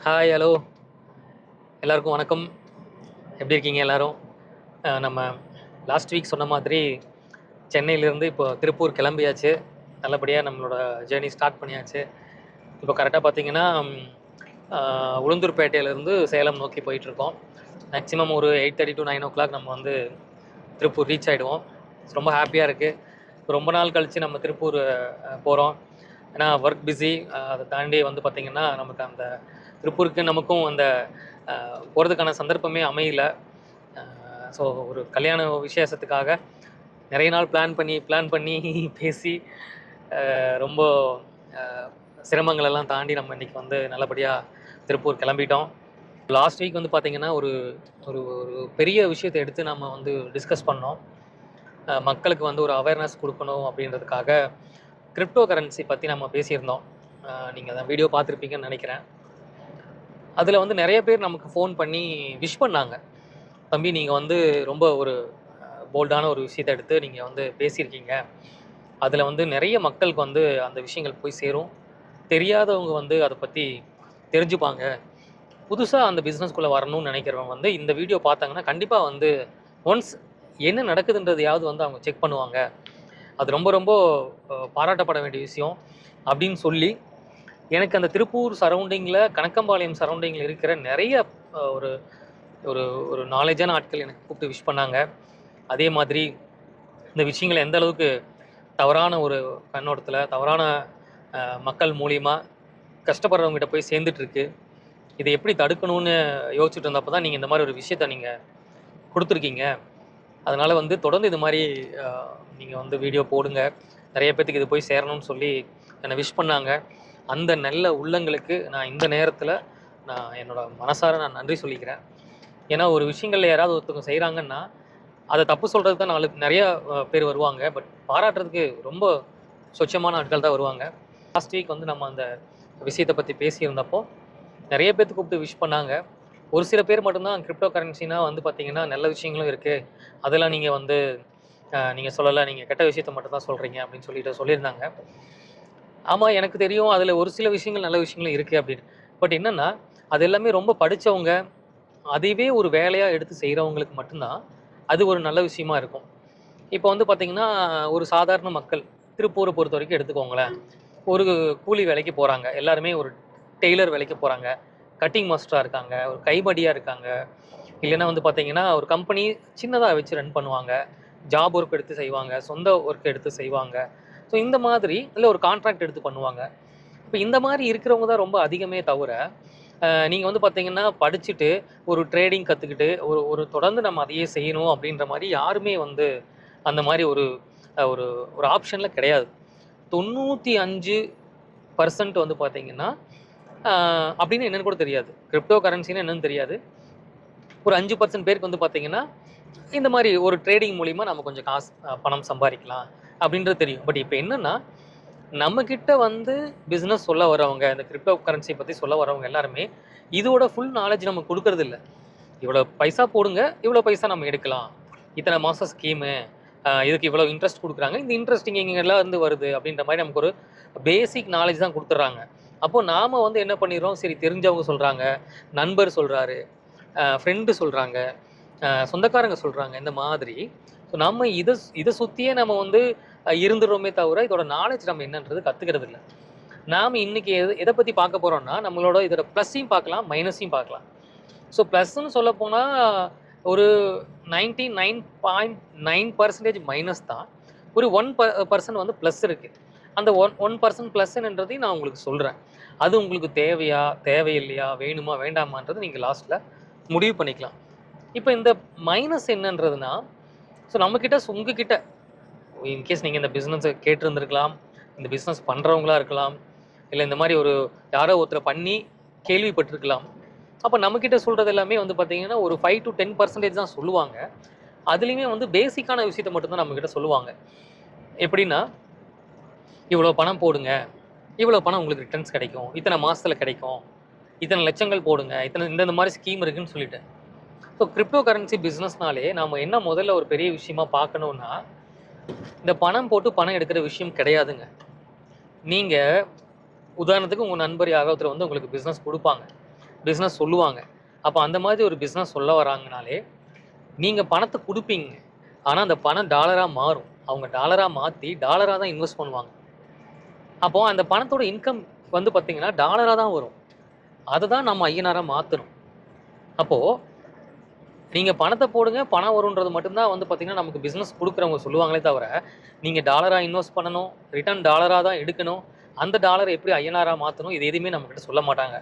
Hi, hello. எல்லாருக்கும் வணக்கம். எப்படி இருக்கீங்க எல்லாரும்? நம்ம லாஸ்ட் வீக் சொன்ன மாதிரி சென்னையிலேருந்து இப்போ திருப்பூர் கிளம்பியாச்சு. நல்லபடியா நம்மளோட ஜேர்னி ஸ்டார்ட் பண்ணியாச்சு. இப்போ கரெக்ட்டா பார்த்தீங்கன்னா, அ உளுந்தூர்பேட்டையிலேருந்து சேலம் நோக்கி போயிட்டுருக்கோம். மேக்ஸிமம் ஒரு 8:30 to 9:00 நம்ம வந்து திருப்பூர் ரீச் ஆயிடுவோம். ரொம்ப ஹேப்பியா இருக்கு. ரொம்ப நாள் கழிச்சு நம்ம திருப்பூர் போறோம். ஏன்னா ஒர்க் பிஸி. அத தாண்டி வந்து பார்த்தீங்கன்னா, நமக்கு அந்த திருப்பூருக்கு நமக்கும் அந்த போறதுக்கான சந்தர்ப்பமே அமையல. அ ஸோ ஒரு கல்யாண விசேஷத்துக்காக நெறைய நாள் பிளான் பண்ணி பேசி ரொம்ப அ சிரமங்களெல்லாம் தாண்டி நம்ம இன்னைக்கு வந்து நல்லபடியா திருப்பூர் கிளம்பிட்டோம். லாஸ்ட் வீக் வந்து பார்த்தீங்கன்னா, ஒரு ஒரு ஒரு பெரிய விஷயத்த எடுத்து நம்ம வந்து டிஸ்கஸ் பண்ணோம். மக்களுக்கு வந்து ஒரு அவேர்னஸ் குடுக்கணும் அப்படின்றதுக்காக, கிரிப்டோ கரன்சி பத்தி நம்ம பேசியிருந்தோம். நீங்க அந்த வீடியோ பார்த்துருப்பீங்கன்னு நெனைக்கிறேன். அதில வந்து நெறைய பேர் நமக்கு ஃபோன் பண்ணி விஷ் பண்ணாங்க. "தம்பி நீங்க வந்து ரொம்ப ஒரு போல்டான ஒரு விஷயத்த எடுத்து நீங்க வந்து பேசியிருக்கீங்க. அதில வந்து நெறைய மக்களுக்கு வந்து அந்த விஷயங்கள் போய் சேரும். தெரியாதவங்க வந்து அத பத்தி தெரிஞ்சுப்பாங்க. புதுசா அந்த பிசினஸ்க்குள்ள வரணும்னு நெனைக்கிறவங்க வந்து இந்த வீடியோ பார்த்தாங்கன்னா, கண்டிப்பா வந்து ஒன்ஸ் என்ன நடக்குதுன்றதையாவது வந்து அவங்க செக் பண்ணுவாங்க. அது ரொம்ப ரொம்ப பாராட்டப்பட வேண்டிய விஷயம்." அப்படின்னு சொல்லி, எனக்கு அந்த திருப்பூர் சரவுண்டிங்கில, கணக்கம்பாளையம் சரவுண்டிங்கில இருக்கிற நெறைய ஒரு ஒரு ஒரு நாலேட்ஜான ஆட்கள் எனக்கு கூப்பிட்டு விஷ் பண்ணாங்க. அதே மாதிரி இந்த விஷயங்கள் எந்த அளவுக்கு தவறான ஒரு கண்ணோட்டத்தில, தவறான மக்கள் மூலியமா கஷ்டப்படுறவங்ககிட்ட போய் சேர்ந்துட்டுருக்கு. இத எப்படி தடுக்கணும்னு யோசிச்சுட்டு இருந்தப்ப தான், நீங்க இந்த மாரி ஒரு விஷயத்த நீங்க குடுத்துருக்கீங்க. அதனால வந்து தொடர்ந்து இது மாரி அ நீங்க வந்து வீடியோ போடுங்க. நெறைய பேத்துக்கு இது போய் சேரணும்னு சொல்லி என்ன விஷ் பண்ணாங்க. அந்த நல்ல உள்ளங்களுக்கு நான் இந்த நேரத்தில என்னோட மனசார நான் நன்றி சொல்லிக்கிறேன். ஏன்னா ஒரு விஷயங்கள்ல யாராவது ஒருத்தவங்க செய்றாங்கன்னா, அத தப்பு சொல்றதுக்கு தான் நெறைய பேர் வருவாங்க. பட் பாராட்டுறதுக்கு ரொம்ப சொச்சமான ஆட்கள் தான் வருவாங்க. லாஸ்ட் வீக் வந்து நம்ம அந்த விஷயத்த பத்தி பேசியிருந்தப்போ, நெறைய பேத்துக்கு கூப்பிட்டு விஷ் பண்ணாங்க. ஒரு சில பேர் மட்டும் தான் கிரிப்டோ கரன்சினா வந்து பார்த்தீங்கன்னா, நல்ல விஷயங்களும் இருக்கு. அதெல்லாம் நீங்க வந்து நீங்க சொல்லல. நீங்க கெட்ட விஷயத்த மட்டும் தான் சொல்றீங்க அப்படின்னு சொல்லிட்டு சொல்லியிருந்தாங்க. ஆமா, எனக்கு தெரியும். அதுல ஒரு சில விஷயங்கள் நல்ல விஷயங்களும் இருக்கு அப்படின்னு. பட் என்னன்னா, அது எல்லாமே ரொம்ப படிச்சவங்க, அதையவே ஒரு வேலையா எடுத்து செய்றவங்களுக்கு மட்டும் தான், அது ஒரு நல்ல விஷயமா இருக்கும். இப்போ வந்து பார்த்தீங்கன்னா, ஒரு சாதாரண மக்கள், திருப்பூர பொறுத்தவரைக்கும் எடுத்துக்கோங்களேன். ஒரு கூலி வேலைக்கு போறாங்க. எல்லாருமே ஒரு டெய்லர் வேலைக்கு போறாங்க. கட்டிங் மாஸ்டரா இருக்காங்க. ஒரு கைமடியா இருக்காங்க. இல்லன்னா வந்து பார்த்தீங்கன்னா, ஒரு கம்பெனி சின்னதா வச்சு ரன் பண்ணுவாங்க. ஜாப் ஒர்க் எடுத்து செய்வாங்க. சொந்த ஒர்க் எடுத்து செய்வாங்க. ஸோ இந்த மாதிரி இல்ல ஒரு கான்ட்ராக்ட் எடுத்து பண்ணுவாங்க. இப்ப இந்த மாரி இருக்கிறவங்க தான் ரொம்ப அதிகமே தவிர, நீங்க வந்து பார்த்தீங்கன்னா, படிச்சுட்டு ஒரு ட்ரேடிங் கத்துக்கிட்டு, ஒரு ஒரு தொடர்ந்து நம்ம அதையே செய்யணும் அப்படின்ற மாரி யாருமே வந்து அந்த மாரி ஒரு ஒரு ஒரு ஆப்ஷன்ல கிடையாது. 95% வந்து பார்த்தீங்கன்னா, அ அப்படின்னு என்னன்னு கூட தெரியாது. கிரிப்டோ கரன்சின்னா என்னன்னு தெரியாது. ஒரு 5% பேருக்கு வந்து பார்த்தீங்கன்னா, இந்த மாரி ஒரு ட்ரேடிங் மூலியமா நம்ம கொஞ்சம் காசு பணம் சம்பாரிக்கலாம் அப்படின்றது தெரியும். பட் இப்ப என்னன்னா, நம்மகிட்ட வந்து பிசினஸ் சொல்ல வரவங்க, இந்த கிரிப்டோ கரன்சி பத்தி சொல்ல வரவங்க எல்லாருமே, இதோட ஃபுல் நாலேட்ஜ் நமக்கு குடுக்குறதில்ல. இவ்வளோ பைசா போடுங்க, இவ்வளோ பைசா நம்ம எடுக்கலாம். இத்தன மாசம் ஸ்கீமு, இதுக்கு இவ்வளோ இன்ட்ரெஸ்ட் குடுக்குறாங்க. இந்த இன்ட்ரெஸ்ட் எங்கெங்கலாம் இருந்து வருது அப்படின்ற மாரி நமக்கு ஒரு பேசிக் நாலேட்ஜ் தான் குடுத்துடுறாங்க. அப்போ நாம வந்து என்ன பண்ணிர்றோம், சரி தெரிஞ்சவங்க சொல்றாங்க, நண்பர் சொல்றாரு, ஃப்ரெண்டு சொல்றாங்க, சொந்தக்காரங்க சொல்றாங்க. இந்த மாதிரி ஸோ நம்ம இத சுத்தியே நம்ம வந்து இருந்துடுறோமே தவிர, இதோட நாலேட்ஜ் நம்ம என்னன்றது கத்துக்கிறது இல்ல. நாம இன்னைக்கு எத பத்தி பார்க்க போறோம்னா, நம்மளோட இதோட ப்ளஸ்ஸையும் பார்க்கலாம், மைனஸையும் பார்க்கலாம். ஸோ ப்ளஸ்ன்னு சொல்லப்போனா, ஒரு 99.9% மைனஸ் தான். ஒரு 1% வந்து ப்ளஸ் இருக்கு. அந்த 1% ப்ளஸ்ன்றதையும் நான் உங்களுக்கு சொல்றேன். அது உங்களுக்கு தேவையா? தேவையில்லையா? வேணுமா? வேண்டாமான்றத நீங்க லாஸ்ட்ல முடிவு பண்ணிக்கலாம். இப்ப இந்த மைனஸ் என்னன்றதுன்னா, ஸோ நம்மகிட்ட உங்ககிட்ட இன்கேஸ் நீங்க இந்த பிசினஸ கேட்டிருந்திருக்கலாம். இந்த பிசினஸ் பண்றவங்களா இருக்கலாம். இல்ல இந்த மாரி ஒரு யாரோ ஒருத்தர பண்ணி கேள்விப்பட்டிருக்கலாம். அப்ப நம்மகிட்ட சொல்றது எல்லாமே வந்து பார்த்தீங்கன்னா, ஒரு 5 to 10% தான் சொல்லுவாங்க. அதுலயுமே வந்து பேசிக்கான விஷயத்த மட்டும் தான் நம்மகிட்ட சொல்லுவாங்க. எப்படின்னா, "இவ்வளோ பணம் போடுங்க. இவ்வளோ பணம் உங்களுக்கு ரிட்டர்ன்ஸ் கிடைக்கும். இத்தன மாசத்துல கிடைக்கும். இத்தன லட்சங்கள் போடுங்க. இந்த மாரி ஸ்கீம் இருக்குன்னு" சொல்லிட்டு. ஸோ கிரிப்டோ கரன்சி பிசினஸ்னாலே நாம என்ன முதல்ல ஒரு பெரிய விஷயமா பார்க்கணும்னா, இந்த பணம் போட்டு பணம் எடுக்கிற விஷயம் கிடையாதுங்க. நீங்க உதாரணத்துக்கு உங்க நண்பர் யாரோ ஒருத்தர் வந்து உங்களுக்கு பிசினஸ் குடுப்பாங்க. பிஸ்னஸ் சொல்லுவாங்க. அப்போ அந்த மாதிரி ஒரு பிஸ்னஸ் சொல்ல வராங்கனாலே நீங்கள் பணத்தை கொடுப்பீங்க, ஆனால் அந்த பணம் டாலராக மாறும். அவங்க டாலராக மாற்றி டாலராக தான் இன்வெஸ்ட் பண்ணுவாங்க. அப்போது அந்த பணத்தோட இன்கம் வந்து பார்த்தீங்கன்னா டாலராக தான் வரும். அதை தான் நம்ம ஐஎன்ஆராக மாற்றணும். அப்போது நீங்கள் பணத்தை போடுங்க, பணம் வரும்ன்றது மட்டும்தான் வந்து பார்த்தீங்கன்னா நமக்கு பிஸ்னஸ் கொடுக்குறவங்க சொல்லுவாங்களே தவிர, நீங்கள் டாலராக இன்வெஸ்ட் பண்ணணும், ரிட்டர்ன் டாலராக தான் எடுக்கணும், அந்த டாலரை எப்படி ஐஎன்ஆராக மாற்றணும், இது எதுவுமே நம்மக்கிட்ட சொல்ல மாட்டாங்க.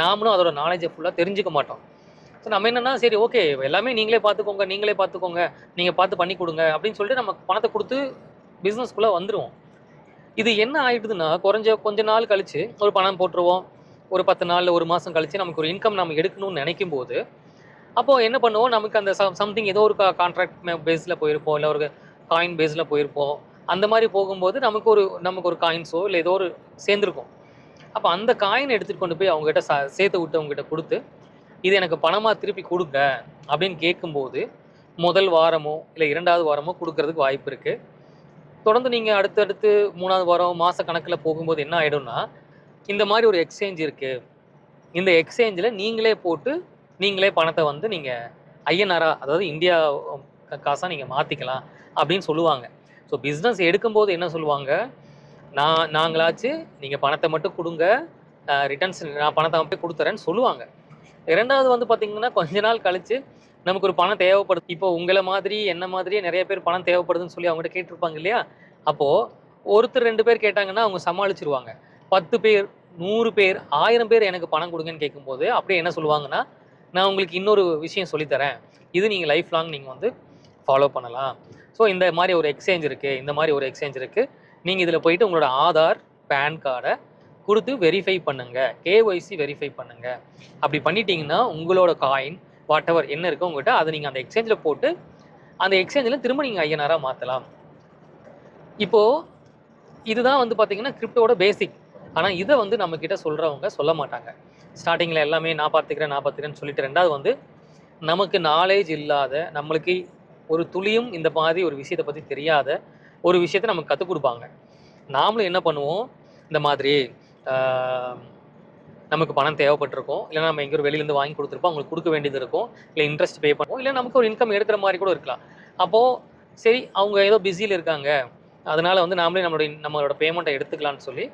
நாமளும் அதோட நாலேஜை ஃபுல்லாக தெரிஞ்சுக்க மாட்டோம். ஸோ நம்ம என்னென்னா, சரி ஓகே எல்லாமே நீங்களே பார்த்துக்கோங்க, நீங்கள் பார்த்து பண்ணி கொடுங்க அப்படின்னு சொல்லிட்டு நம்ம பணத்தை கொடுத்து பிஸ்னஸ்குள்ளே வந்துடுவோம். இது என்ன ஆயிடுதுன்னா, கொஞ்ச நாள் கழிச்சு ஒரு பணம் போட்டுருவோம். ஒரு 10 நாள், ஒரு மாதம் கழிச்சு நமக்கு ஒரு இன்கம் நம்ம எடுக்கணும்னு நினைக்கும் போது, அப்போது என்ன பண்ணுவோம், நமக்கு அந்த சம்திங் ஏதோ ஒரு கான்ட்ராக்ட் பேஸில் போயிருப்போம், இல்லை ஒரு காயின் பேஸில் போயிருப்போம். அந்த மாதிரி போகும்போது நமக்கு ஒரு காயின்ஸோ இல்லை ஏதோ ஒரு சேர்ந்துருக்கும். அப்போ அந்த காயின் எடுத்துகிட்டு கொண்டு போய் அவங்ககிட்ட சேர்த்து விட்டு அவங்ககிட்ட கொடுத்து, இது எனக்கு பணமாக திருப்பி கொடுங்க அப்படின்னு கேட்கும்போது, முதல் வாரமோ இல்லை 2வது வாரமோ கொடுக்கறதுக்கு வாய்ப்பு இருக்குது. தொடர்ந்து நீங்கள் அடுத்தடுத்து 3வது வாரம் மாத கணக்கில் போகும்போது என்ன ஆகிடும்னா, இந்த மாதிரி ஒரு எக்ஸ்சேஞ்ச் இருக்குது, இந்த எக்ஸ்சேஞ்சில் நீங்களே போட்டு நீங்களே பணத்தை வந்து நீங்கள் ஐஎன்ஆராக, அதாவது இந்தியா காசாக நீங்கள் மாற்றிக்கலாம் அப்படின்னு சொல்லுவாங்க. ஸோ பிஸ்னஸ் எடுக்கும்போது என்ன சொல்லுவாங்க, நாங்களாச்சு நீங்கள் பணத்தை மட்டும் கொடுங்க, ரிட்டர்ன்ஸ் நான் பணத்தை போய் கொடுத்துறேன்னு சொல்லுவாங்க. 2வது வந்து பார்த்தீங்கன்னா கொஞ்ச நாள் கழிச்சு நமக்கு ஒரு பணம் தேவைப்படுது. இப்போ உங்களை மாதிரி என்ன மாதிரியே நிறைய பேர் பணம் தேவைப்படுதுன்னு சொல்லி அவங்ககிட்ட கேட்டிருப்பாங்க இல்லையா? அப்போது ஒருத்தர் 2 பேர் கேட்டாங்கன்னா அவங்க சமாளிச்சிருவாங்க. 10 பேர், 100 பேர், 1000 பேர் எனக்கு பணம் கொடுங்கன்னு கேட்கும்போது அப்படியே என்ன சொல்லுவாங்கன்னா, நான் உங்களுக்கு இன்னொரு விஷயம் சொல்லித்தரேன், இது நீங்கள் லைஃப் லாங் நீங்கள் வந்து ஃபாலோ பண்ணலாம். ஸோ இந்த மாதிரி ஒரு எக்ஸ்சேஞ்ச் இருக்குது, நீங்கள் இதில் போயிட்டு உங்களோட ஆதார், பேன் கார்டை கொடுத்து வெரிஃபை பண்ணுங்கள், கேஒய்சி வெரிஃபை பண்ணுங்கள். அப்படி பண்ணிட்டீங்கன்னா உங்களோட காயின் வாட் எவர் என்ன இருக்கோ உங்கள்கிட்ட, அதை நீங்கள் அந்த எக்ஸ்சேஞ்சில் போட்டு அந்த எக்ஸ்சேஞ்சில் திரும்ப நீங்கள் ஐஎன்ஆராக மாற்றலாம். இப்போது இதுதான் வந்து பார்த்தீங்கன்னா கிரிப்டோட பேசிக். ஆனால் இதை வந்து நம்மக்கிட்ட சொல்கிறவங்க சொல்ல மாட்டாங்க. ஸ்டார்டிங்கில் எல்லாமே நான் பார்த்துக்கிறேன்னு சொல்லிட்டு, 2வது வந்து நமக்கு நாலேஜ் இல்லாத, நம்மளுக்கு ஒரு துளியும் இந்த மாதிரி ஒரு விஷயத்தை பற்றி தெரியாத ஒரு விஷயத்தை நமக்கு கற்றுக் கொடுப்பாங்க. நாமளும் என்ன பண்ணுவோம், இந்த மாதிரி நமக்கு பணம் தேவைப்பட்டிருக்கும், இல்லைனா நம்ம எங்கேயும் வெளியிலேருந்து வாங்கி கொடுத்துருப்போம், அவங்களுக்கு கொடுக்க வேண்டியது இருக்கும், இல்லை இன்ட்ரெஸ்ட் பே பண்ணுவோம், இல்லை நமக்கு ஒரு இன்கம் எடுக்கிற மாதிரி கூட இருக்கலாம். அப்போது சரி அவங்க ஏதோ பிஸியில் இருக்காங்க, அதனால் வந்து நாமளே நம்மளோட பேமெண்ட்டை எடுத்துக்கலான்னு சொல்லி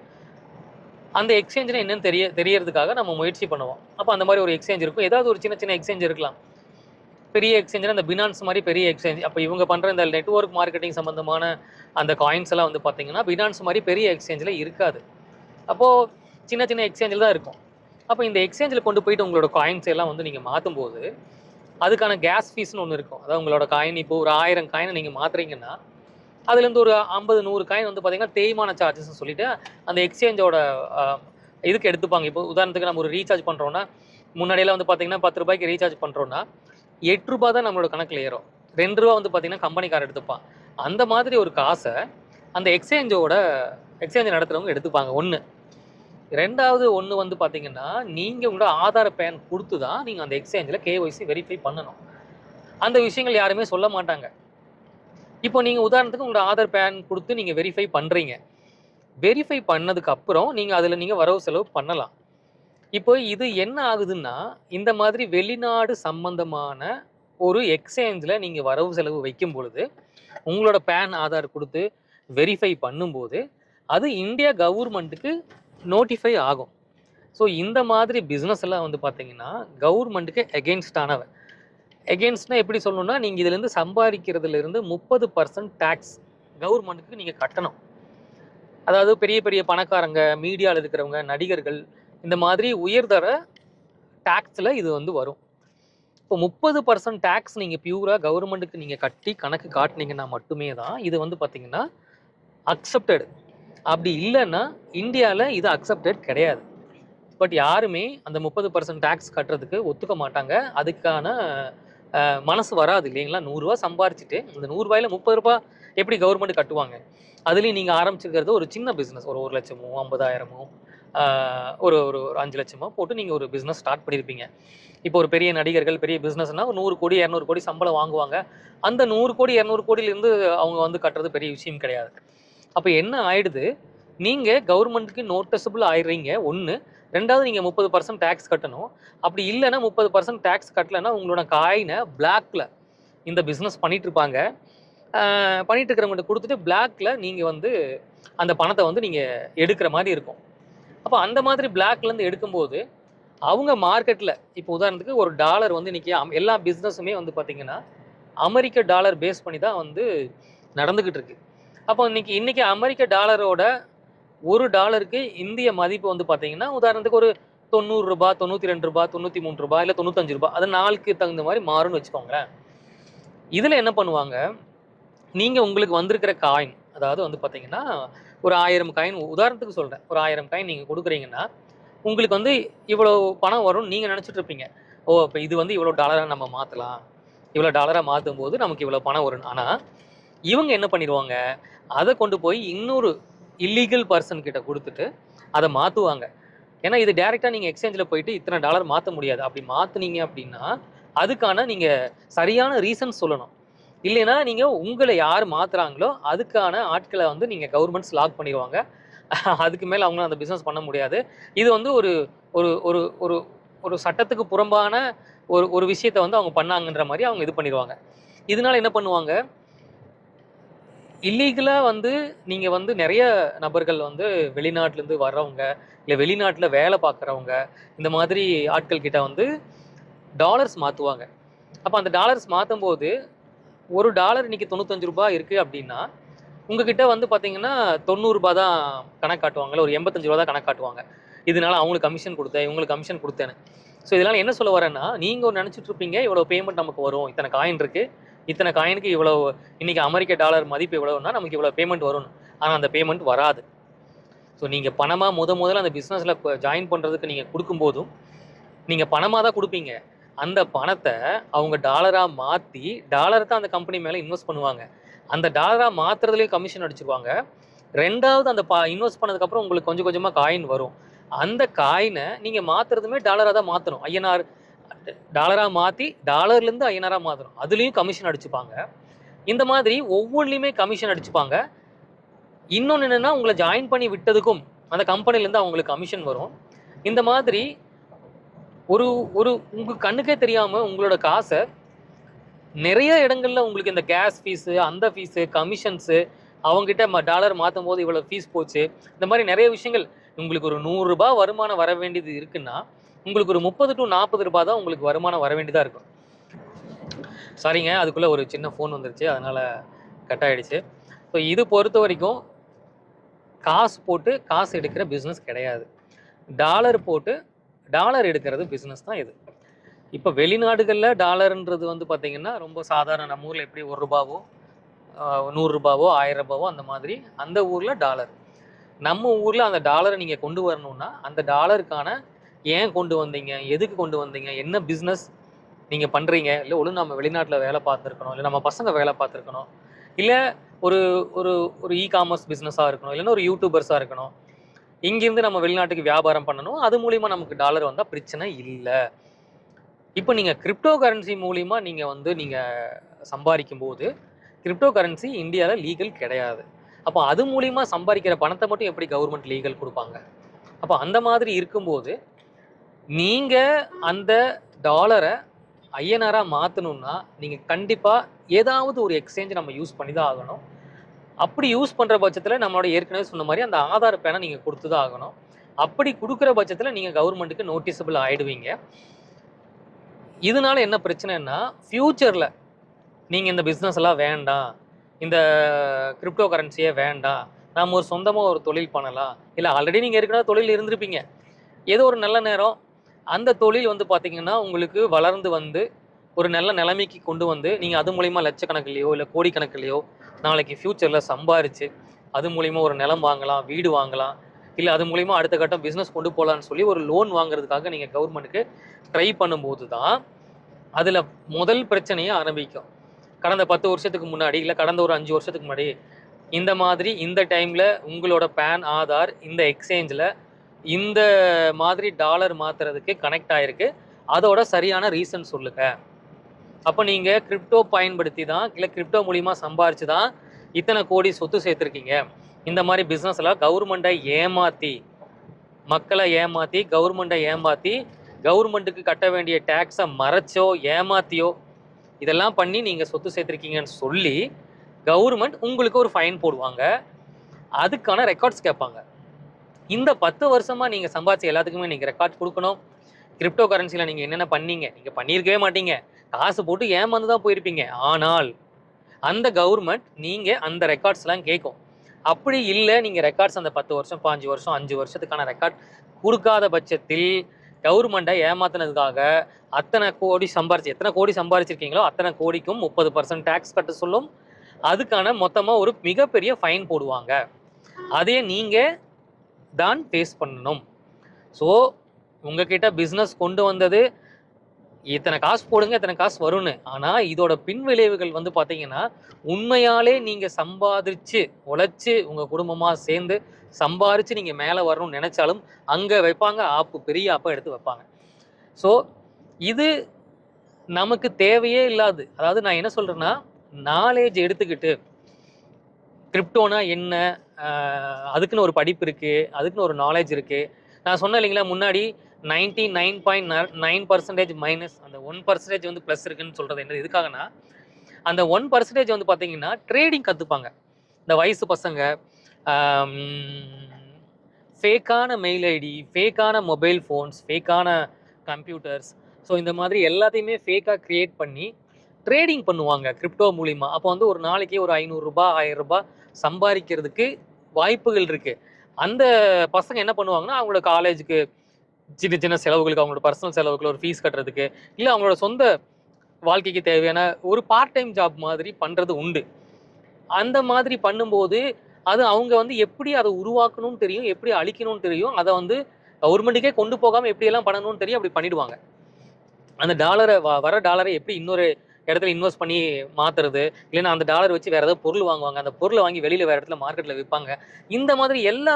அந்த எக்ஸ்சேஞ்சில் என்னென்னு தெரியறதுக்காக நம்ம முயற்சி பண்ணுவோம். அப்போ அந்த மாதிரி ஒரு எக்ஸ்சேஞ்ச் இருக்கும், ஏதாவது ஒரு சின்ன எக்ஸ்சேஞ்ச் இருக்கலாம். பெரிய எக்ஸ்சேஞ்சுனா இந்த பினான்ஸ் மாதிரி பெரிய எக்ஸ்சேஞ்ச். அப்போ இவங்க பண்ணுற இந்த நெட்வொர்க் மார்க்கெட்டிங் சம்மந்தமான அந்த காயின்ஸ் எல்லாம் வந்து பார்த்தீங்கன்னா பினான்ஸ் மாதிரி பெரிய எக்ஸ்சேஞ்சில் இருக்காது. அப்போது சின்ன எக்ஸ்சேஞ்சில் தான் இருக்கும். அப்போ இந்த எக்ஸ்சேஞ்சில் கொண்டு போயிட்டு உங்களோட காயின்ஸ் எல்லாம் வந்து நீங்கள் மாற்றும்போது அதுக்கான கேஸ் ஃபீஸ்னு ஒன்று இருக்கும். அதாவது உங்களோட காயின் இப்போ ஒரு 1000 காயினை நீங்கள் மாற்றுறீங்கன்னா அதுலேருந்து ஒரு 50-100 காயின் வந்து பார்த்தீங்கன்னா தேய்மான சார்ஜஸ்ன்னு சொல்லிட்டு அந்த எக்ஸ்சேஞ்சோட இதுக்கு எடுத்துப்பாங்க. இப்போ உதாரணத்துக்கு நம்ம ஒரு ரீசார்ஜ் பண்ணுறோன்னா, முன்னாடியெல்லாம் வந்து பார்த்தீங்கன்னா 10 ரூபாய்க்கு ரீசார்ஜ் பண்ணுறோன்னா 8 ரூபா தான் நம்மளோட கணக்கில் ஏறும். 2 ரூபா வந்து பார்த்தீங்கன்னா கம்பெனிக்காரர் எடுத்துப்பான். அந்த மாதிரி ஒரு காசை அந்த எக்ஸ்சேஞ்ச் நடத்துகிறவங்க எடுத்துப்பாங்க. 1. 2வது ஒன்று வந்து பார்த்தீங்கன்னா, நீங்கள் உங்களோட ஆதார் பேன் கொடுத்து தான் நீங்கள் அந்த எக்ஸ்சேஞ்சில் கேஒய்சி வெரிஃபை பண்ணணும். அந்த விஷயங்கள் யாருமே சொல்ல மாட்டாங்க. இப்போ நீங்கள் உதாரணத்துக்கு உங்களோட ஆதார் பேன் கொடுத்து நீங்கள் வெரிஃபை பண்ணுறீங்க. வெரிஃபை பண்ணதுக்கு அப்புறம் நீங்கள் அதில் வரவு செலவு பண்ணலாம். இப்போ இது என்ன ஆகுதுன்னா, இந்த மாதிரி வெளிநாடு சம்பந்தமான ஒரு எக்ஸ்சேஞ்சில் நீங்கள் வரவு செலவு வைக்கும் பொழுது உங்களோட பேன் ஆதார் கொடுத்து வெரிஃபை பண்ணும்போது அது இந்தியா கவர்மெண்ட்டுக்கு நோட்டிஃபை ஆகும். ஸோ இந்த மாதிரி பிஸ்னஸ் எல்லாம் வந்து பார்த்தீங்கன்னா கவர்மெண்ட்டுக்கு எகெயின்ஸ்டானவை. எகெயின்ஸ்ட்னா எப்படி சொல்லணும்னா, நீங்கள் இதுலேருந்து சம்பாதிக்கிறதுலேருந்து 30% டேக்ஸ் கவர்மெண்ட்டுக்கு நீங்கள் கட்டணும். அதாவது பெரிய பெரிய பணக்காரங்க, மீடியாவில் இருக்கிறவங்க, நடிகர்கள், இந்த மாதிரி உயர்தர டேக்ஸில் இது வந்து வரும். இப்போ 30% டேக்ஸ் நீங்கள் பியூராக கவர்மெண்ட்டுக்கு நீங்கள் கட்டி கணக்கு காட்டினீங்கன்னா மட்டுமே தான் இது வந்து பார்த்தீங்கன்னா அக்செப்டடு. அப்படி இல்லைன்னா இந்தியாவில் இது அக்செப்டட் கிடையாது. பட் யாருமே அந்த 30% டேக்ஸ் கட்டுறதுக்கு ஒத்துக்க மாட்டாங்க. அதுக்கான மனசு வராது இல்லைங்களா? 100 ரூபா சம்பாரிச்சிட்டு இந்த 100 ரூபாயில் 30 ரூபா எப்படி கவர்மெண்ட் கட்டுவாங்க? அதுலேயும் நீங்கள் ஆரம்பிச்சிருக்கிறது ஒரு சின்ன பிஸ்னஸ், ஒரு 1 லட்சமோ 50,000மோ ஒரு 5 லட்சமோ போட்டு நீங்கள் ஒரு பிஸ்னஸ் ஸ்டார்ட் பண்ணியிருப்பீங்க. இப்போ ஒரு பெரிய நடிகர்கள், பெரிய பிஸ்னஸ்னால் 100 கோடி 200 கோடி சம்பளம் வாங்குவாங்க. அந்த 100 கோடி 200 கோடியிலேருந்து அவங்க வந்து கட்டுறது பெரிய விஷயம் கிடையாது. அப்போ என்ன ஆயிடுது, நீங்கள் கவர்மெண்ட்டுக்கு நோட்டிசபிள் ஆயிடுறீங்க 1. ரெண்டாவது நீங்கள் 30% டேக்ஸ் கட்டணும். அப்படி இல்லைன்னா 30% டேக்ஸ் கட்டலைன்னா உங்களோட காயினை பிளாக்ல இந்த பிஸ்னஸ் பண்ணிட்டு இருப்பாங்க. பண்ணிட்டு இருக்கிறவங்கள்ட்ட கொடுத்துட்டு பிளாக்ல நீங்கள் வந்து அந்த பணத்தை வந்து நீங்கள் எடுக்கிற மாதிரி இருக்கும். அப்போ அந்த மாதிரி பிளாக்லேருந்து எடுக்கும்போது அவங்க மார்க்கெட்டில் இப்போ உதாரணத்துக்கு ஒரு டாலர் வந்து இன்றைக்கி எல்லா பிஸ்னஸுமே வந்து பார்த்திங்கன்னா அமெரிக்க டாலர் பேஸ் பண்ணி தான் வந்து நடந்துக்கிட்டு இருக்கு. அப்போ இன்னைக்கு அமெரிக்க டாலரோட ஒரு டாலருக்கு இந்திய மதிப்பு வந்து பார்த்தீங்கன்னா உதாரணத்துக்கு ஒரு 90 ரூபா, 92 ரூபா, 93 ரூபா, இல்லை 95 ரூபா. அது நாளுக்கு தகுந்த மாதிரி மாறும்னு வச்சுக்கோங்களேன். இதில் என்ன பண்ணுவாங்க, நீங்கள் உங்களுக்கு வந்திருக்கிற காயின், அதாவது வந்து பார்த்தீங்கன்னா ஒரு 1000 காயின் உதாரணத்துக்கு சொல்கிறேன், ஒரு 1000 காயின் நீங்கள் கொடுக்குறீங்கன்னா உங்களுக்கு வந்து இவ்வளோ பணம் வரும்னு நீங்கள் நினச்சிட்டு இருப்பீங்க. ஓ, இப்போ இது வந்து இவ்வளோ டாலராக நம்ம மாற்றலாம், இவ்வளோ டாலராக மாற்றும் போது நமக்கு இவ்வளோ பணம் வரும். ஆனால் இவங்க என்ன பண்ணிடுவாங்க, அதை கொண்டு போய் இன்னொரு இல்லீகல் பர்சன் கிட்ட கொடுத்துட்டு அதை மாற்றுவாங்க. ஏன்னா இது டைரெக்டாக நீங்கள் எக்ஸ்சேஞ்சில் போயிட்டு இத்தனை டாலர் மாற்ற முடியாது. அப்படி மாற்றுனீங்க அப்படின்னா அதுக்கான நீங்கள் சரியான ரீசன் சொல்லணும். இல்லைன்னா நீங்கள் உங்களை யார் மாற்றுறாங்களோ அதுக்கான ஆட்களை வந்து நீங்கள் கவர்மெண்ட்ஸ் லாக் பண்ணிடுவாங்க. அதுக்கு மேலே அவங்களால அந்த பிஸ்னஸ் பண்ண முடியாது. இது வந்து ஒரு ஒரு ஒரு ஒரு ஒரு சட்டத்துக்கு புறம்பான ஒரு விஷயத்தை வந்து அவங்க பண்ணாங்கன்ற மாதிரி அவங்க இது பண்ணிடுவாங்க. இதனால என்ன பண்ணுவாங்க, இல்லீகலாக வந்து நீங்கள் வந்து நிறைய நபர்கள் வந்து வெளிநாட்டிலேருந்து வர்றவங்க, இல்லை வெளிநாட்டில் வேலை பார்க்குறவங்க, இந்த மாதிரி ஆட்கள் கிட்ட வந்து டாலர்ஸ் மாற்றுவாங்க. அப்போ அந்த டாலர்ஸ் மாற்றும் போது ஒரு டாலர் இன்னைக்கு 95 ரூபா இருக்குது அப்படின்னா உங்ககிட்ட வந்து பார்த்தீங்கன்னா 90 ரூபா தான் கணக்கு காட்டுவாங்கல்ல, ஒரு 85 ரூபா தான் கணக்கு காட்டுவாங்க. இதனால அவங்களுக்கு கமிஷன் கொடுத்தேன், இவங்களுக்கு கமிஷன் கொடுத்தேன்னு. ஸோ இதனால் என்ன சொல்ல வரேன்னா, நீங்கள் நினச்சிட்டு இருப்பீங்க இவ்வளோ பேமெண்ட் நமக்கு வரும், இத்தனை காயின் இருக்குது, இத்தனை காயினுக்கு இவ்வளோ, இன்னைக்கு அமெரிக்க டாலர் மதிப்பு எவ்வளோன்னா நமக்கு இவ்வளோ பேமெண்ட் வரும். ஆனால் அந்த பேமெண்ட் வராது. ஸோ நீங்கள் பணமாக முதல்ல அந்த பிஸ்னஸில் ஜாயின் பண்ணுறதுக்கு நீங்கள் கொடுக்கும்போதும் நீங்கள் பணமாக தான் கொடுப்பீங்க. அந்த பணத்தை அவங்க டாலராக மாற்றி டாலரை தான் அந்த கம்பெனி மேலே இன்வெஸ்ட் பண்ணுவாங்க. அந்த டாலராக மாற்றுறதுலேயே கமிஷன் அடிச்சிருவாங்க. ரெண்டாவது அந்த இன்வெஸ்ட் பண்ணதுக்கப்புறம் உங்களுக்கு கொஞ்சம் கொஞ்சமாக காயின் வரும். அந்த காயினை நீங்கள் மாற்றுறதுமே டாலராக தான் மாற்றணும். ஐஎன்ஆர் டாலராக மாற்றி டாலர்லேருந்து ஐஎன்ஆராக மாற்றணும். அதுலேயும் கமிஷன் அடிச்சுப்பாங்க. இந்த மாதிரி ஒவ்வொன்றிலையுமே கமிஷன் அடிச்சுப்பாங்க. இன்னொன்று என்னென்னா, உங்களை ஜாயின் பண்ணி விட்டதுக்கும் அந்த கம்பெனிலேருந்து அவங்களுக்கு கமிஷன் வரும். இந்த மாதிரி ஒரு ஒரு உங்கள் கண்ணுக்கே தெரியாமல் உங்களோட காசை நிறைய இடங்கள்ல உங்களுக்கு இந்த கேஸ் ஃபீஸு, அந்த ஃபீஸு, கமிஷன்ஸு, அவங்ககிட்ட டாலர் மாற்றும் போது இவ்வளோ ஃபீஸ் போச்சு, இந்த மாதிரி நிறைய விஷயங்கள். உங்களுக்கு ஒரு 100 ரூபா வருமானம் வர வேண்டியது இருக்குன்னா உங்களுக்கு ஒரு 30 to 40 ரூபா தான் உங்களுக்கு வருமானம் வர வேண்டியதாக இருக்கும். சாரிங்க, அதுக்குள்ளே ஒரு சின்ன ஃபோன் வந்துருச்சு, அதனால் கட் ஆகிடுச்சு. ஸோ இது பொறுத்த வரைக்கும் காசு போட்டு காசு எடுக்கிற பிஸ்னஸ் கிடையாது. டாலர் போட்டு டாலர் எடுக்கிறது பிஸ்னஸ் தான் இது. இப்போ வெளிநாடுகளில் டாலர்ன்றது வந்து பார்த்திங்கன்னா ரொம்ப சாதாரண. நம்ம ஊரில் எப்படி 1 ரூபாவோ 100 ரூபாவோ 1000 ரூபாவோ அந்த மாதிரி அந்த ஊரில் டாலர். நம்ம ஊரில் அந்த டாலரை நீங்கள் கொண்டு வரணுன்னா அந்த டாலருக்கான ஏன் கொண்டு வந்தீங்க, எதுக்கு கொண்டு வந்தீங்க, என்ன பிஸ்னஸ் நீங்கள் பண்ணுறீங்க, இல்லை ஒழுங்கு நம்ம வெளிநாட்டில் வேலை பார்த்துருக்கணும், இல்லை நம்ம பசங்க வேலை பார்த்துருக்கணும், இல்லை ஒரு ஒரு ஒரு இ-காமர்ஸ் பிஸ்னஸாக இருக்கணும், இல்லைன்னா ஒரு யூடியூபர்ஸாக இருக்கணும், இங்கேருந்து நம்ம வெளிநாட்டுக்கு வியாபாரம் பண்ணணும், அது மூலிமா நமக்கு டாலர் வந்தால் பிரச்சனை இல்லை. இப்போ நீங்கள் கிரிப்டோ கரன்சி மூலிமா நீங்கள் வந்து சம்பாதிக்கும் போது கிரிப்டோ கரன்சி இந்தியாவில் லீகல் கிடையாது. அப்போ அது மூலிமா சம்பாதிக்கிற பணத்தை மட்டும் எப்படி கவர்மெண்ட் லீகல் கொடுப்பாங்க? அப்போ அந்த மாதிரி இருக்கும்போது நீங்கள் அந்த டாலரை ஐஎன்ஆராக மாற்றணுன்னா நீங்கள் கண்டிப்பாக ஏதாவது ஒரு எக்ஸ்சேஞ்ச் நம்ம யூஸ் பண்ணி தான் ஆகணும். அப்படி யூஸ் பண்ணுற பட்சத்தில் நம்மளோட ஏற்கனவே சொன்ன மாதிரி அந்த ஆதார் பேனை நீங்கள் கொடுத்து தான் ஆகணும். அப்படி கொடுக்குற பட்சத்தில் நீங்கள் கவர்மெண்ட்டுக்கு நோட்டிசபிள் ஆகிடுவீங்க. இதனால என்ன பிரச்சனைன்னா, ஃப்யூச்சரில் நீங்கள் இந்த பிஸ்னஸ் எல்லாம் வேண்டாம், இந்த கிரிப்டோ கரன்சியே வேண்டாம், நம்ம ஒரு சொந்தமாக ஒரு தொழில் பண்ணலாம், இல்லை ஆல்ரெடி நீங்கள் ஏற்கனவே தொழில் இருந்திருப்பீங்க, ஏதோ ஒரு நல்ல நேரம் அந்த தொழில் வந்து பார்த்திங்கன்னா உங்களுக்கு வளர்ந்து வந்து ஒரு நல்ல நிலைமைக்கு கொண்டு வந்து நீங்கள் அது மூலிமா லட்சக்கணக்கிலையோ இல்லை கோடிக்கணக்கிலையோ நாளைக்கு ஃப்யூச்சரில் சம்பாரித்து அது மூலிமா ஒரு நிலம் வாங்கலாம், வீடு வாங்கலாம், இல்லை அது மூலிமா அடுத்த கட்டம் பிஸ்னஸ் கொண்டு போகலான்னு சொல்லி ஒரு லோன் வாங்குறதுக்காக நீங்கள் கவர்மெண்ட்டுக்கு ட்ரை பண்ணும்போது தான் அதில் முதல் பிரச்சனையே ஆரம்பிக்கும். கடந்த 10 வருஷத்துக்கு முன்னாடி, இல்லை கடந்த ஒரு 5 வருஷத்துக்கு முன்னாடி இந்த மாதிரி இந்த டைமில் உங்களோட பேன் ஆதார் இந்த எக்ஸ்சேஞ்சில் இந்த மாதிரி டாலர் மாற்றுறதுக்கு கனெக்ட் ஆகிருக்கு, அதோட சரியான ரீசன் சொல்லுங்கள். அப்போ நீங்கள் கிரிப்டோ பயன்படுத்தி தான், இல்லை கிரிப்டோ மூலிமா சம்பாரித்து தான் இத்தனை கோடி சொத்து சேர்த்துருக்கீங்க. இந்த மாதிரி பிஸ்னஸ்லாம் கவர்மெண்ட்டை ஏமாற்றி மக்களை ஏமாற்றி கவர்மெண்ட்டை ஏமாற்றி கவர்மெண்ட்டுக்கு கட்ட வேண்டிய டேக்ஸை மறைச்சோ ஏமாத்தியோ இதெல்லாம் பண்ணி நீங்கள் சொத்து சேர்த்துருக்கீங்கன்னு சொல்லி கவர்மெண்ட் உங்களுக்கு ஒரு ஃபைன் போடுவாங்க. அதுக்கான ரெக்கார்ட்ஸ் கேட்பாங்க. இந்த 10 வருஷமாக நீங்கள் சம்பாதிச்ச எல்லாத்துக்குமே நீங்கள் ரெக்கார்ட் கொடுக்கணும். கிரிப்டோ கரன்சியில் நீங்கள் என்னென்ன பண்ணீங்க, நீங்கள் பண்ணியிருக்கவே மாட்டீங்க, காசு போட்டு ஏமாந்து தான் போயிருப்பீங்க. ஆனால் அந்த கவர்மெண்ட் நீங்கள் அந்த ரெக்கார்ட்ஸ்லாம் கேட்கும். அப்படி இல்லை, நீங்கள் ரெக்கார்ட்ஸ் அந்த 10 வருஷம் 5 வருஷம் 5 வருஷத்துக்கான ரெக்கார்ட் கொடுக்காத பட்சத்தில் கவர்மெண்ட்டை ஏமாத்தினதுக்காக அத்தனை கோடி எத்தனை கோடி சம்பாரிச்சிருக்கீங்களோ அத்தனை கோடிக்கும் 30% டேக்ஸ் கட்ட சொல்லும். அதுக்கான மொத்தமாக ஒரு மிகப்பெரிய ஃபைன் போடுவாங்க. அதே நீங்கள் தான் ஃபேஸ் பண்ணணும். ஸோ உங்ககிட்ட பிஸ்னஸ் கொண்டு வந்தது இத்தனை காசு போடுங்க இத்தனை காசு வரும்னு. ஆனால் இதோட பின்விளைவுகள் வந்து பார்த்தீங்கன்னா உண்மையாலே நீங்கள் சம்பாதிச்சு உழைச்சி உங்கள் குடும்பமாக சேர்ந்து சம்பாரித்து நீங்கள் மேலே வரணும்னு நினச்சாலும் அங்கே வைப்பாங்க ஆப்பு, பெரிய ஆப்பை எடுத்து வைப்பாங்க. ஸோ இது நமக்கு தேவையே இல்லாது. அதாவது நான் என்ன சொல்கிறேன்னா, நாலேஜ் எடுத்துக்கிட்டு கிரிப்டோனா என்ன, அதுக்குன்னு ஒரு படிப்பு இருக்குது, அதுக்குன்னு ஒரு நாலேஜ் இருக்குது. நான் சொன்னேன் இல்லைங்களா முன்னாடி 99.9% மைனஸ், அந்த 1% வந்து ப்ளஸ் இருக்குன்னு சொல்கிறது என்ன எதுக்காகனா, அந்த 1% வந்து பார்த்தீங்கன்னா ட்ரேடிங் கற்றுப்பாங்க. இந்த வயசு பசங்க ஃபேக்கான மெயில் ஐடி, ஃபேக்கான மொபைல் ஃபோன்ஸ், ஃபேக்கான கம்ப்யூட்டர்ஸ், ஸோ இந்த மாதிரி எல்லாத்தையுமே ஃபேக்காக க்ரியேட் பண்ணி ட்ரேடிங் பண்ணுவாங்க கிரிப்டோ மூலிமா. அப்போ வந்து ஒரு நாளைக்கு ஒரு 500 ரூபாய் 1000 ரூபாய் சம்பாதிக்கிறதுக்கு வாய்ப்புகள் இருக்குது. அந்த பசங்க என்ன பண்ணுவாங்கன்னா, அவங்களோட காலேஜுக்கு சின்ன சின்ன செலவுகளுக்கு, அவங்களோட பர்சனல் செலவுக்கு, ஒரு ஃபீஸ் கட்டுறதுக்கு, இல்லை அவங்களோட சொந்த வாழ்க்கைக்கு தேவையான ஒரு பார்ட் டைம் ஜாப் மாதிரி பண்ணுறது உண்டு. அந்த மாதிரி பண்ணும்போது அது அவங்க வந்து எப்படி அதை உருவாக்கணும்னு தெரியும், எப்படி அழிக்கணும்னு தெரியும், அதை வந்து கவர்மெண்ட்டுக்கே கொண்டு போகாமல் எப்படியெல்லாம் பண்ணணும்னு தெரியும், அப்படி பண்ணிடுவாங்க. அந்த டாலரை வர டாலரை எப்படி இன்னொரு இடத்துல இன்வெஸ்ட் பண்ணி மாற்றுறது, இல்லைன்னா அந்த டாலர் வச்சு வேறு ஏதாவது பொருள் வாங்குவாங்க, அந்த பொருளை வாங்கி வெளியில் வேறு இடத்துல மார்க்கெட்டில் விற்பாங்க. இந்த மாதிரி எல்லா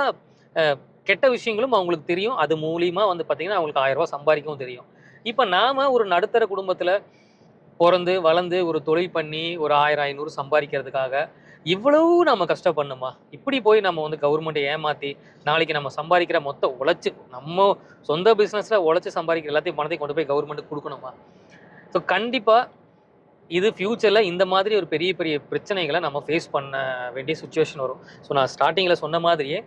கெட்ட விஷயங்களும் அவங்களுக்கு தெரியும். அது மூலிமா வந்து பார்த்திங்கன்னா அவங்களுக்கு 1000 ரூபா சம்பாதிக்கவும் தெரியும். இப்போ நாம் ஒரு நடுத்தர குடும்பத்தில் பிறந்து வளர்ந்து ஒரு தொழில் பண்ணி ஒரு 1000 500 சம்பாதிக்கிறதுக்காக இவ்வளவு நம்ம கஷ்டப்படணுமா? இப்படி போய் நம்ம வந்து கவர்மெண்ட்டை ஏமாற்றி நாளைக்கு நம்ம சம்பாதிக்கிற மொத்த உழைச்சி நம்ம சொந்த பிஸ்னஸில் உழைச்சி சம்பாதிக்கிற எல்லாத்தையும் பணத்தை கொண்டு போய் கவர்மெண்ட்டுக்கு கொடுக்கணுமா? ஸோ கண்டிப்பாக இது ஃப்யூச்சரில் இந்த மாதிரி ஒரு பெரிய பெரிய பிரச்சனைகளை நம்ம ஃபேஸ் பண்ண வேண்டிய சுச்சுவேஷன் வரும். ஸோ நான் ஸ்டார்டிங்கில் சொன்ன மாதிரியே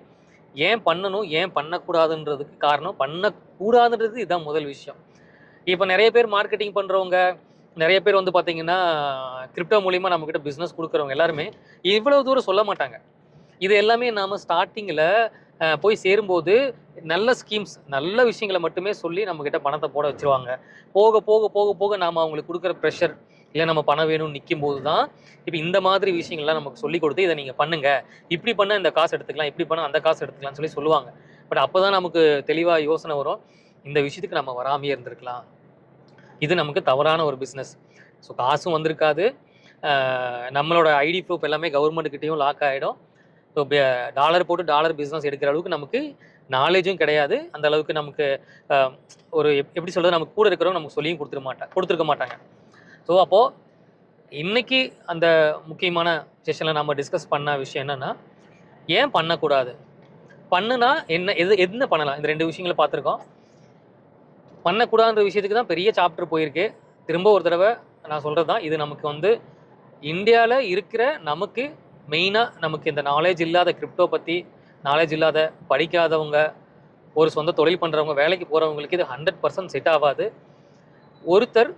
ஏன் பண்ணணும் ஏன் பண்ணக்கூடாதுன்றதுக்கு காரணம், பண்ணக்கூடாதுன்றது இதுதான் முதல் விஷயம். இப்போ நிறைய பேர் மார்க்கெட்டிங் பண்ணுறவங்க, நிறைய பேர் வந்து பார்த்தீங்கன்னா கிரிப்டோ மூலிமா நம்மக்கிட்ட பிஸ்னஸ் கொடுக்குறவங்க எல்லாருமே இவ்வளோ தூரம் சொல்ல மாட்டாங்க. இது எல்லாமே நாம் ஸ்டார்டிங்கில் போய் சேரும்போது நல்ல ஸ்கீம்ஸ் நல்ல விஷயங்களை மட்டுமே சொல்லி நம்மக்கிட்ட பணத்தை போட வச்சுருவாங்க. போக போக போக போக நாம் அவங்களுக்கு கொடுக்குற ப்ரெஷர், இல்லை நம்ம பணம் வேணும்னு நிற்கும் போது தான் இப்போ இந்த மாதிரி விஷயங்கள்லாம் நமக்கு சொல்லி கொடுத்து இதை நீங்கள் பண்ணுங்கள், இப்படி பண்ணால் இந்த காசு எடுத்துக்கலாம், இப்படி பண்ணால் அந்த காசு எடுத்துக்கலாம்னு சொல்லி சொல்லுவாங்க. பட் அப்போ தான் நமக்கு தெளிவாக யோசனை வரும், இந்த விஷயத்துக்கு நம்ம வராமையே இருந்திருக்கலாம், இது நமக்கு தவறான ஒரு பிஸ்னஸ். ஸோ காசும் வந்திருக்காது, நம்மளோட ஐடி ப்ரூஃப் எல்லாமே கவர்மெண்ட்டுக்கிட்டையும் லாக் ஆகிடும். ஸோ டாலர் போட்டு டாலர் பிஸ்னஸ் எடுக்கிற அளவுக்கு நமக்கு நாலேஜும் கிடையாது. அந்த அளவுக்கு நமக்கு ஒரு எப்படி சொல்கிறது, நமக்கு கூட இருக்கிறவங்க நமக்கு சொல்லியும் கொடுத்துருக்க மாட்டாங்க. ஸோ அப்போது இன்றைக்கி அந்த முக்கியமான செஷனில் நம்ம டிஸ்கஸ் பண்ண விஷயம் என்னென்னா, ஏன் பண்ணக்கூடாது, பண்ணுனா என்ன பண்ணலாம், இந்த 2 விஷயங்களை பார்த்துருக்கோம். பண்ணக்கூடாதுன்ற விஷயத்துக்கு தான் பெரிய சாப்டர் போயிருக்கு. திரும்ப ஒரு தடவை நான் சொல்கிறது தான், இது நமக்கு வந்து இந்தியாவில் இருக்கிற நமக்கு மெயினாக நமக்கு இந்த நாலேஜ் இல்லாத கிரிப்டோ பற்றி நாலேஜ் இல்லாத படிக்காதவங்க, ஒரு சொந்த தொழில் பண்ணுறவங்க, வேலைக்கு போகிறவங்களுக்கு இது 100% செட் ஆகாது. ஒருத்தர்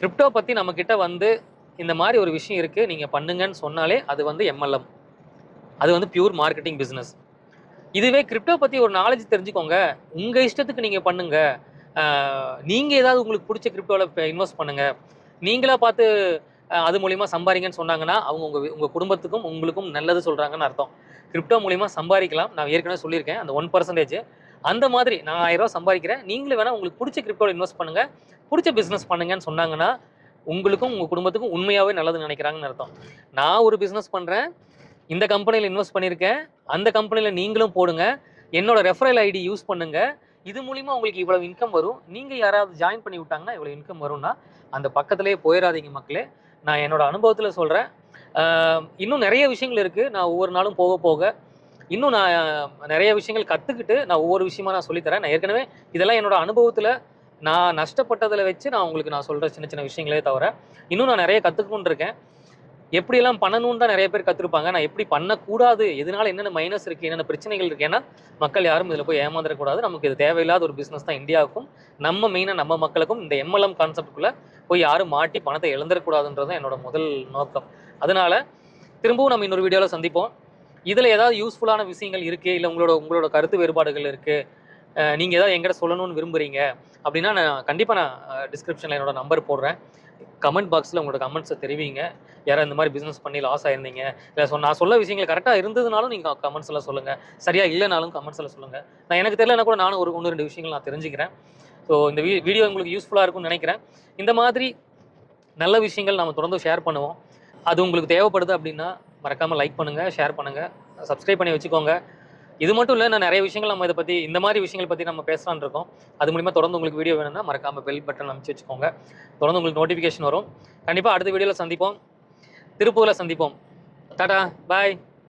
கிரிப்டோ பற்றி நம்மக்கிட்ட வந்து இந்த மாதிரி ஒரு விஷயம் இருக்குது நீங்கள் பண்ணுங்கன்னு சொன்னாலே அது வந்து MLM, அது வந்து பியூர் மார்க்கெட்டிங் பிஸ்னஸ். இதுவே கிரிப்டோ பற்றி ஒரு நாலேஜ் தெரிஞ்சுக்கோங்க, உங்கள் இஷ்டத்துக்கு நீங்கள் பண்ணுங்கள், நீங்கள் ஏதாவது உங்களுக்கு பிடிச்ச கிரிப்டோவில் இன்வெஸ்ட் பண்ணுங்கள், நீங்களாக பார்த்து அது மூலிமா சம்பாதிங்கன்னு சொன்னாங்கன்னா அவங்க உங்கள் குடும்பத்துக்கும் உங்களுக்கும் நல்லது சொல்கிறாங்கன்னு அர்த்தம். கிரிப்டோ மூலிமா சம்பாதிக்கலாம், நான் ஏற்கனவே சொல்லியிருக்கேன், அந்த 1% அந்த மாதிரி நான் 1000 ரூபா சம்பாதிக்கிறேன், நீங்களும் வேணால் உங்களுக்கு பிடிச்ச கிரிப்டோவில் இன்வெஸ்ட் பண்ணுங்கள், பிடிச்ச பிஸ்னஸ் பண்ணுங்கன்னு சொன்னாங்கன்னா உங்களுக்கும் உங்கள் குடும்பத்துக்கும் உண்மையாகவே நல்லது நினைக்கிறாங்கன்னு அர்த்தம். நான் ஒரு பிஸ்னஸ் பண்ணுறேன், இந்த கம்பெனியில் இன்வெஸ்ட் பண்ணியிருக்கேன், அந்த கம்பெனியில் நீங்களும் போடுங்க, என்னோட ரெஃபரல் ஐடி யூஸ் பண்ணுங்கள், இது மூலிமா உங்களுக்கு இவ்வளோ இன்கம் வரும், நீங்கள் யாராவது ஜாயின் பண்ணி விட்டாங்கன்னா இவ்வளோ இன்கம் வரும்னா அந்த பக்கத்துலேயே போயிடாதீங்க மக்களே. நான் என்னோட அனுபவத்தில் சொல்கிறேன். இன்னும் நிறைய விஷயங்கள் இருக்குது, நான் ஒவ்வொரு நாளும் போக போக இன்னும் நான் நிறைய விஷயங்கள் கற்றுக்கிட்டு நான் ஒவ்வொரு விஷயமா நான் சொல்லித்தரேன். நான் ஏற்கனவே இதெல்லாம் என்னோட அனுபவத்தில் நான் நஷ்டப்பட்டதில் வச்சு நான் உங்களுக்கு நான் சொல்கிற சின்ன சின்ன விஷயங்களே தவிர இன்னும் நான் நிறைய கற்றுக்கொண்டு இருக்கேன். எப்படியெல்லாம் பண்ணணும்னு தான் நிறைய பேர் கற்றுருப்பாங்க. நான் எப்படி பண்ணக்கூடாது, எதனால என்னென்ன மைனஸ் இருக்குது, என்னென்ன பிரச்சனைகள் இருக்குது. ஏன்னா மக்கள் யாரும் இதில் போய் ஏமாந்துடக்கூடாது. நமக்கு இது தேவையில்லாத ஒரு பிஸ்னஸ் தான் இந்தியாவுக்கும், நம்ம மெயினாக நம்ம மக்களுக்கும் இந்த எம்எல்எம் கான்செப்டுக்குள்ளே போய் யாரும் மாட்டி பணத்தை இழந்துடக்கூடாதுன்றது தான் என்னோட முதல் நோக்கம். அதனால திரும்பவும் நம்ம இன்னொரு வீடியோவில் சந்திப்போம். இதில் ஏதாவது யூஸ்ஃபுல்லான விஷயங்கள் இருக்குது, இல்லை உங்களோட கருத்து வேறுபாடுகள் இருக்குது, நீங்கள் ஏதாவது என்கிட்ட சொல்லணும்னு விரும்புகிறீங்க அப்படின்னா நான் கண்டிப்பாக டிஸ்கிரிப்ஷனில் என்னோட நம்பர் போடுறேன். கமெண்ட் பாக்ஸில் உங்களோட கமெண்ட்ஸை தெரிவிங்க. யாராவது இந்த மாதிரி பிஸ்னஸ் பண்ணி லாஸ் ஆயிருந்தீங்க, இல்லை நான் சொல்ல விஷயங்கள் கரெக்டாக இருந்ததுனாலும் நீங்கள் கமெண்ட்ஸில் சொல்லுங்கள். சரியாக இல்லைனாலும் கமெண்ட்ஸில் சொல்லுங்கள். நான் எனக்கு தெரியலனா கூட நானும் ஒன்று ரெண்டு விஷயங்கள் நான் தெரிஞ்சுக்கிறேன். ஸோ இந்த வீடியோ உங்களுக்கு யூஸ்ஃபுல்லாக இருக்கும்னு நினைக்கிறேன். இந்த மாதிரி நல்ல விஷயங்கள் நம்ம தொடர்ந்து ஷேர் பண்ணுவோம். அது உங்களுக்கு தேவைப்படுது அப்படின்னா மறக்காமல் லைக் பண்ணுங்கள், ஷேர் பண்ணுங்கள், சப்ஸ்கிரைப் பண்ணி வச்சுக்கோங்க. இது மட்டும் இல்லை, நான் நிறைய விஷயங்கள் நம்ம இதை பற்றி இந்த மாதிரி விஷயங்கள் பற்றி நம்ம பேசலான்னு இருக்கோம். அது மூலிமா தொடர்ந்து உங்களுக்கு வீடியோ வேணும்னா மறக்காமல் பெல் பட்டன் அமைச்சு வச்சுக்கோங்க. தொடர்ந்து உங்களுக்கு நோட்டிஃபிகேஷன் வரும். கண்டிப்பாக அடுத்த வீடியோவில் சந்திப்போம். திருப்பூரில் சந்திப்போம். டாடா, பாய்.